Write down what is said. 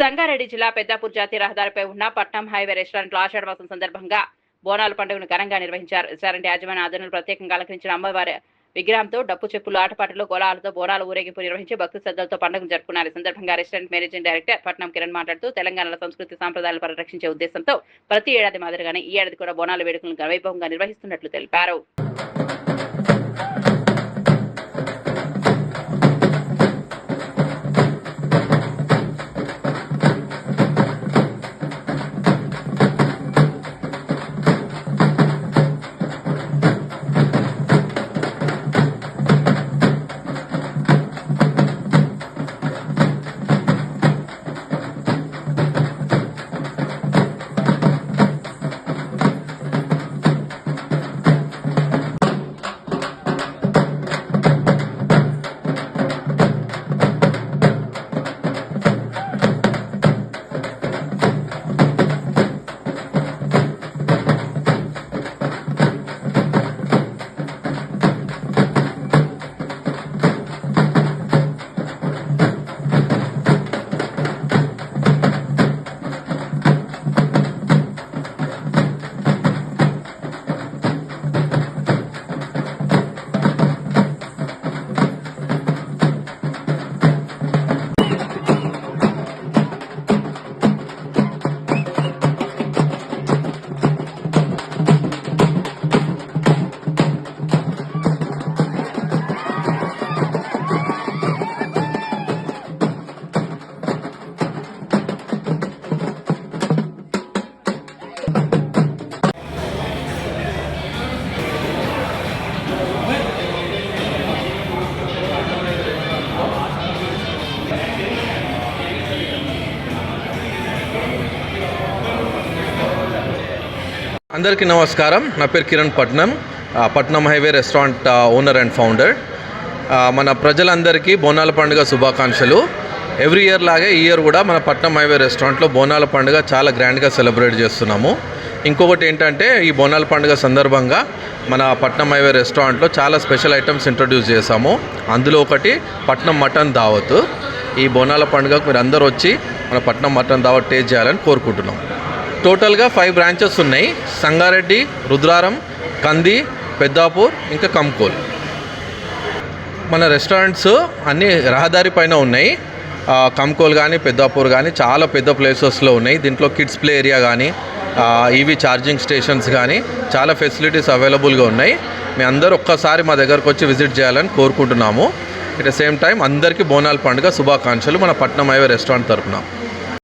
సంగారెడ్డి జిల్లా పెద్దాపూర్ జాతీయ రహదారిపై ఉన్న పట్నం హైవే రెస్టారెంట్లో ఆషాఢ మాసం సందర్భంగా బోనాల పండుగను ఘనంగా నిర్వహించారు. రెస్టారెంట్ యాజమాన్య ఆధ్వర్యంలో ప్రత్యేకంగా అలంకరించిన అమ్మవారి విగ్రహంతో డప్పు చెప్పులు ఆటపాటలు కోలాలతో బోనాల ఊరేగింపు నిర్వహించి భక్తి శ్రద్ధలతో పండుగను జరుపుకున్నారు. ఈ సందర్భంగా రెస్టారెంట్ మేనేజింగ్ డైరెక్టర్ పట్నం కిరణ్ మాట్లాడుతూ తెలంగాణలో సంస్కృతి సాంప్రదాయాలను పరిరక్షించే ఉద్దేశంతో ప్రతి ఏడాది మాదిరిగానే ఈ ఏడాది కూడా బోనాల వేడుకలను వైభవంగా నిర్వహిస్తున్నట్లు తెలిపారు. అందరికీ నమస్కారం. నా పేరు కిరణ్ పట్నం highway restaurant owner and founder. మన ప్రజలందరికీ బోనాల పండుగ శుభాకాంక్షలు. ఎవ్రీ ఇయర్ లాగే ఈ ఇయర్ కూడా మన పట్నం హైవే రెస్టారెంట్లో బోనాల పండుగ చాలా గ్రాండ్గా సెలబ్రేట్ చేస్తున్నాము. ఇంకొకటి ఏంటంటే ఈ బోనాల పండుగ సందర్భంగా మన పట్నం హైవే రెస్టారెంట్లో చాలా స్పెషల్ ఐటమ్స్ ఇంట్రొడ్యూస్ చేశాము. అందులో ఒకటి పట్నం మటన్ దావత్. ఈ బోనాల పండుగకు మీరు అందరూ వచ్చి మన పట్నం మటన్ దావత్ టేస్ట్ చేయాలని కోరుకుంటున్నాం. టోటల్గా 5 బ్రాంచెస్ ఉన్నాయి. సంగారెడ్డి, రుద్రారం, కంది, పెద్దాపూర్, ఇంకా కంకోల్. మన రెస్టారెంట్స్ అన్నీ రహదారి పైన ఉన్నాయి. కంకోల్ కానీ పెద్దాపూర్ కానీ చాలా పెద్ద ప్లేసెస్లో ఉన్నాయి. దీంట్లో కిడ్స్ ప్లే ఏరియా కానీ ఈవీ ఛార్జింగ్ స్టేషన్స్ కానీ చాలా ఫెసిలిటీస్ అవైలబుల్గా ఉన్నాయి. మీ అందరూ ఒక్కసారి మా దగ్గరకు వచ్చి విజిట్ చేయాలని కోరుకుంటున్నాము. ఎట్ ద సేమ్ టైం అందరికీ బోనాల పండుగ శుభాకాంక్షలు మన పట్నం హైవే రెస్టారెంట్ తరఫున.